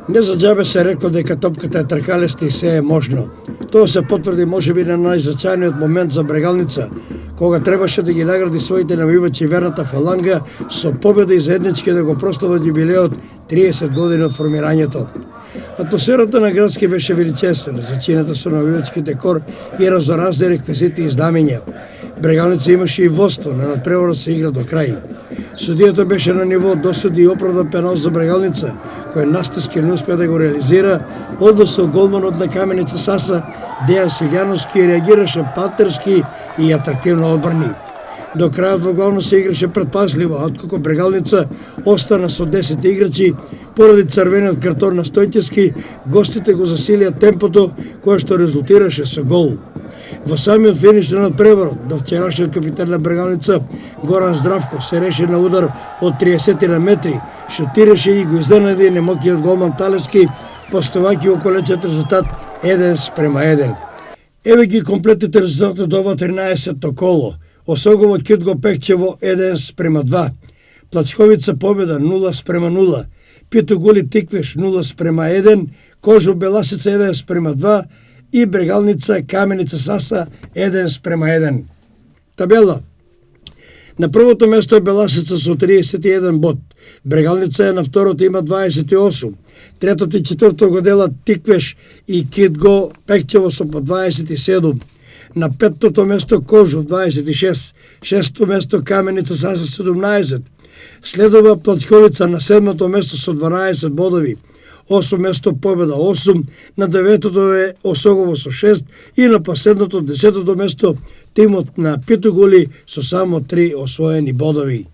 Не за џабе се рекло дека топката е тркалеста и се е можно. Тоа се потврди можеби на најзначајниот момент за Брегалница, кога требаше да ги награди своите навивачи верната фаланга со победа и заеднички да го прослават јубилеот 30 години од формирањето. Атмосферата на градски беше величествена, зачината со навивачки декор и разноразни реквизити и знамења. Брегалница имаше и водство, на надпреварот се игра до крај. Судијата беше на ниво досуди и оправда пенал за Брегалница, кој настиски не успеа да го реализира, односно голманот на Каменица Саса, Дејан Силјановски, реагираше патерски и атрактивно одбрани. До крајот во главно се играше предпазливо, откако Брегалница остана со 10 играчи, поради црвениот картон на Стојчевски, гостите го засилија темпото, кое што резултираше со гол. Во самиот финиш на надпреварот, до вчерашниот капитан на Брегалница, Горан Здравко, се реши на удар од 30 на метри, шутираше и го изненади немокиот голман Талески, поставајќи околечниот резултат 1:1. Еве ги комплетните резултати од ова 13-то коло. Осогово Кјутго Пекчево 1:2, Плачковица победа 0:0, Питогули Тиквиш 0:1, Кожу Беласица 1:2 и Брегалница Каменица Саса 1:1. Табела. На првото место е Беласица со 31 бод. Брегалница е на второто, има 28. Третото и четвртото го делат Тиквеш и Кјутго Пекчево со по 27. На петтото место Кожув 26, шестото место Каменица Саса 17. Следува Плачковица на седмото место со 12 бодови. 8 место Победа 8, на деветото е Осогово со 6 и на последното 10-то место тимот на Питогули со само 3 освоени бодови.